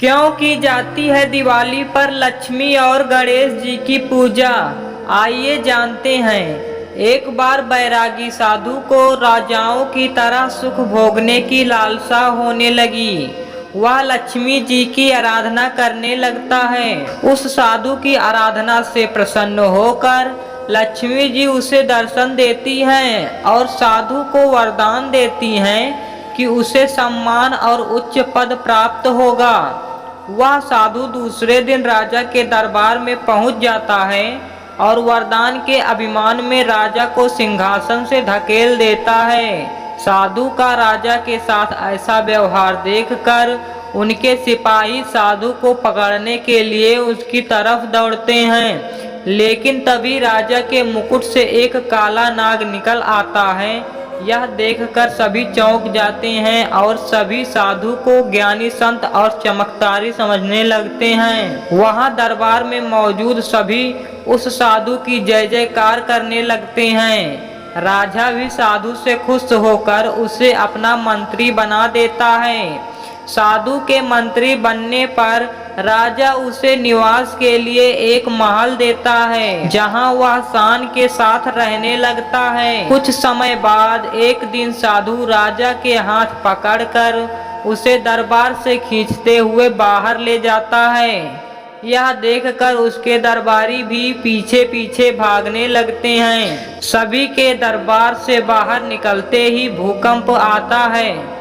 क्यों की जाती है दिवाली पर लक्ष्मी और गणेश जी की पूजा? आइए जानते हैं। एक बार बैरागी साधु को राजाओं की तरह सुख भोगने की लालसा होने लगी। वह लक्ष्मी जी की आराधना करने लगता है। उस साधु की आराधना से प्रसन्न होकर लक्ष्मी जी उसे दर्शन देती हैं और साधु को वरदान देती हैं कि उसे सम्मान और उच्च पद प्राप्त होगा। वह साधु दूसरे दिन राजा के दरबार में पहुंच जाता है और वरदान के अभिमान में राजा को सिंहासन से धकेल देता है। साधु का राजा के साथ ऐसा व्यवहार देखकर उनके सिपाही साधु को पकड़ने के लिए उसकी तरफ दौड़ते हैं, लेकिन तभी राजा के मुकुट से एक काला नाग निकल आता है। यह देखकर सभी चौंक जाते हैं और सभी साधु को ज्ञानी संत और चमत्कारी समझने लगते हैं। वहां दरबार में मौजूद सभी उस साधु की जय जयकार करने लगते हैं। राजा भी साधु से खुश होकर उसे अपना मंत्री बना देता है। साधु के मंत्री बनने पर राजा उसे निवास के लिए एक महल देता है, जहां वह शान के साथ रहने लगता है। कुछ समय बाद एक दिन साधु राजा के हाथ पकड़कर उसे दरबार से खींचते हुए बाहर ले जाता है। यह देखकर उसके दरबारी भी पीछे पीछे भागने लगते हैं। सभी के दरबार से बाहर निकलते ही भूकंप आता है,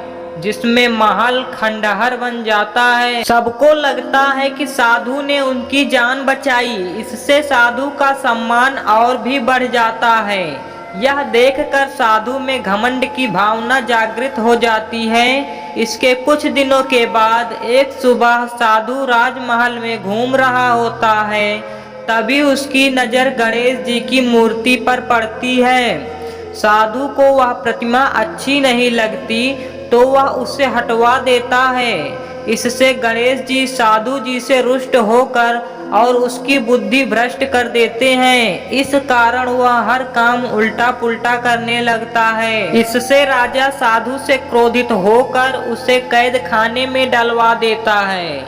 जिसमें महल खंडहर बन जाता है। सबको लगता है कि साधु ने उनकी जान बचाई। इससे साधु का सम्मान और भी बढ़ जाता है। यह देखकर साधु में घमंड की भावना जागृत हो जाती है। इसके कुछ दिनों के बाद एक सुबह साधु राजमहल में घूम रहा होता है। तभी उसकी नजर गणेश जी की मूर्ति पर पड़ती है। साधु को वह प्रतिमा अच्छी नहीं लगती तो वह उसे हटवा देता है। इससे गणेश जी साधु जी से रुष्ट होकर और उसकी बुद्धि भ्रष्ट कर देते हैं। इस कारण वह हर काम उल्टा पुल्टा करने लगता है। इससे राजा साधु से क्रोधित होकर उसे कैद खाने में डलवा देता है।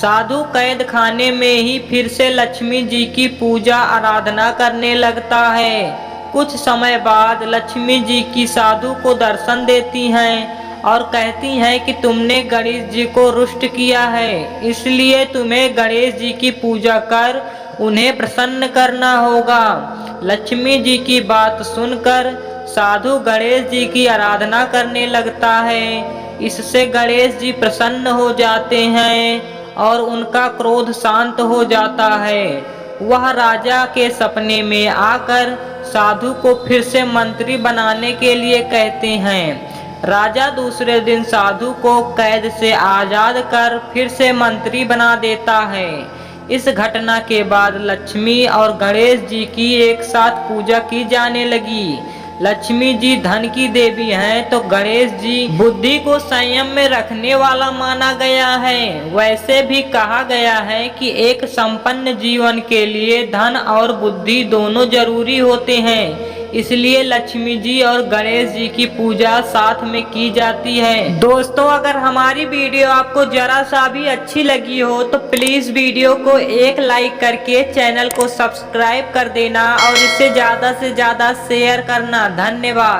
साधु कैद खाने में ही फिर से लक्ष्मी जी की पूजा आराधना करने लगता है। कुछ समय बाद लक्ष्मी जी की साधु को दर्शन देती हैं और कहती हैं कि तुमने गणेश जी को रुष्ट किया है, इसलिए तुम्हें गणेश जी की पूजा कर उन्हें प्रसन्न करना होगा। लक्ष्मी जी की बात सुनकर साधु गणेश जी की आराधना करने लगता है। इससे गणेश जी प्रसन्न हो जाते हैं और उनका क्रोध शांत हो जाता है। वह राजा के सपने में आकर साधु को फिर से मंत्री बनाने के लिए कहते हैं। राजा दूसरे दिन साधु को कैद से आजाद कर फिर से मंत्री बना देता है। इस घटना के बाद लक्ष्मी और गणेश जी की एक साथ पूजा की जाने लगी। लक्ष्मी जी धन की देवी हैं तो गणेश जी बुद्धि को संयम में रखने वाला माना गया है। वैसे भी कहा गया है कि एक संपन्न जीवन के लिए धन और बुद्धि दोनों जरूरी होते हैं, इसलिए लक्ष्मी जी और गणेश जी की पूजा साथ में की जाती है। दोस्तों, अगर हमारी वीडियो आपको जरा सा भी अच्छी लगी हो तो प्लीज वीडियो को एक लाइक करके चैनल को सब्सक्राइब कर देना और इसे ज्यादा से ज्यादा शेयर करना। धन्यवाद।